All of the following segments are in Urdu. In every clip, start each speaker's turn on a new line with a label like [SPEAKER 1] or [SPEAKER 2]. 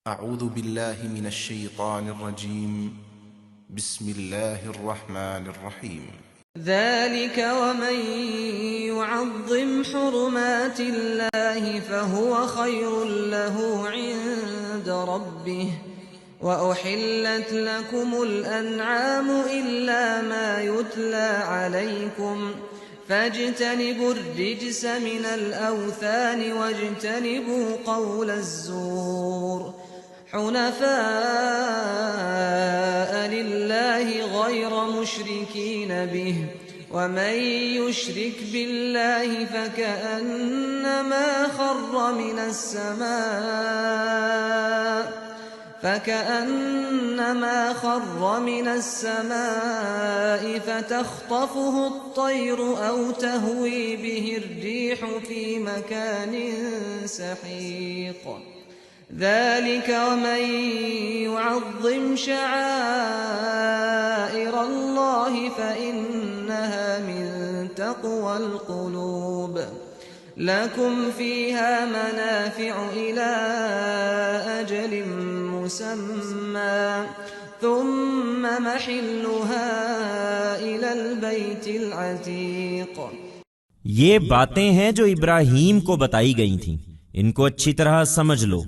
[SPEAKER 1] اعوذ باللہ من الشیطان الرجیم بسم اللہ الرحمن الرحیم
[SPEAKER 2] ذلك ومن يعظم حرمات الله فهو خير له عند ربه وأحلت لكم الأنعام إلا ما يتلى عليكم فاجتنبوا الرجس من الأوثان واجتنبوا قول الزور حنفاء لله غير مشركين به ومن يشرك بالله فكأنما خر من السماء فتخطفه الطير أو تهوي به الريح في مكان سحيق ذلك ومن يعظم شعائر الله فإنها من تقوى القلوب لكم فيها منافع إلى أجل مسمى ثم محلها إلى البيت العتيق۔
[SPEAKER 3] یہ باتیں ہیں جو ابراہیم کو بتائی گئی تھیں، ان کو اچھی طرح سمجھ لو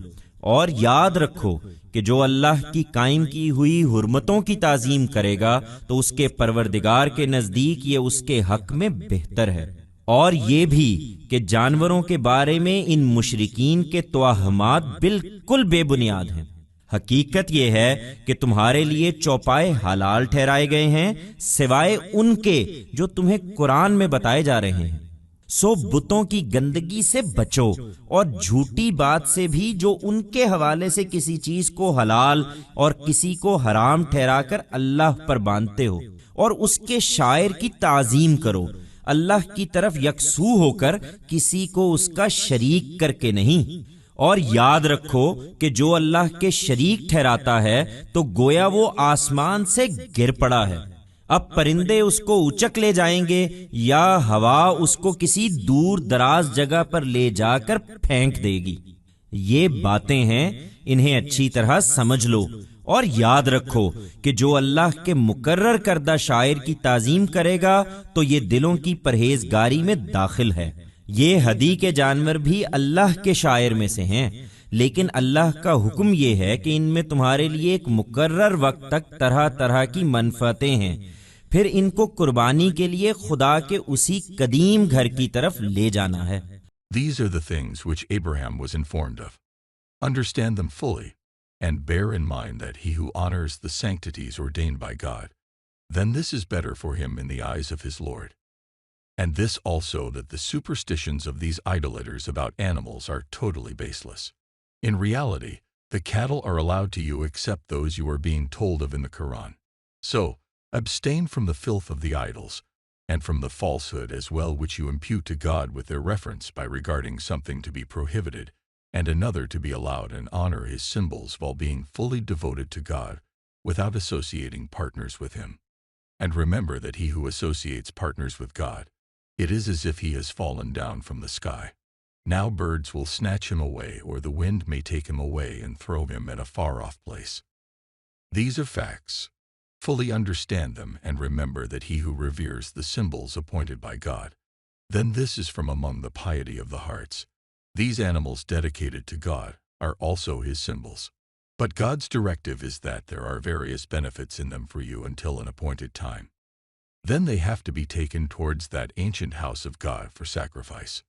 [SPEAKER 3] اور یاد رکھو کہ جو اللہ کی قائم کی ہوئی حرمتوں کی تعظیم کرے گا تو اس کے پروردگار کے نزدیک یہ اس کے حق میں بہتر ہے، اور یہ بھی کہ جانوروں کے بارے میں ان مشرکین کے توہمات بالکل بے بنیاد ہیں۔ حقیقت یہ ہے کہ تمہارے لیے چوپائے حلال ٹھہرائے گئے ہیں سوائے ان کے جو تمہیں قرآن میں بتائے جا رہے ہیں، سو بتوں کی گندگی سے بچو اور جھوٹی بات سے بھی جو ان کے حوالے سے کسی چیز کو حلال اور کسی کو حرام ٹھہرا کر اللہ پر باندھتے ہو، اور اس کے شاعر کی تعظیم کرو، اللہ کی طرف یکسو ہو کر کسی کو اس کا شریک کر کے نہیں۔ اور یاد رکھو کہ جو اللہ کے شریک ٹھہراتا ہے تو گویا وہ آسمان سے گر پڑا ہے، اب پرندے اس کو اچک لے جائیں گے یا ہوا اس کو کسی دور دراز جگہ پر لے جا کر پھینک دے گی۔ یہ باتیں ہیں، انہیں اچھی طرح سمجھ لو اور یاد رکھو کہ جو اللہ کے مقرر کردہ شاعر کی تعظیم کرے گا تو یہ دلوں کی پرہیزگاری میں داخل ہے۔ یہ ہدی کے جانور بھی اللہ کے شاعر میں سے ہیں، لیکن اللہ کا حکم یہ ہے کہ ان میں تمہارے لیے ایک مقرر وقت تک طرح طرح کی منفعتیں ہیں، پھر ان کو قربانی کے لیے خدا کے اسی قدیم گھر کی طرف لے جانا ہے۔
[SPEAKER 4] These are the things which Abraham was informed of. Understand them fully, and bear in mind that he who honors the sanctities ordained by God, then this is better for him in the eyes of his Lord. And this also that the superstitions of these idolaters about animals are totally baseless. In reality, the cattle are allowed to you except those you are being told of in the Quran. So, abstain from the filth of the idols, and from the falsehood as well which you impute to God with their reference by regarding something to be prohibited, and another to be allowed, and honor his symbols while being fully devoted to God, without associating partners with him. And remember that he who associates partners with God, it is as if he has fallen down from the sky. Now birds will snatch him away, or the wind may take him away and throw him at a far-off place. These are facts. Fully understand them, and remember that he who reveres the symbols appointed by God, then this is from among the piety of the hearts. These animals dedicated to God are also his symbols. But God's directive is that there are various benefits in them for you until an appointed time. Then they have to be taken towards that ancient house of God for sacrifice.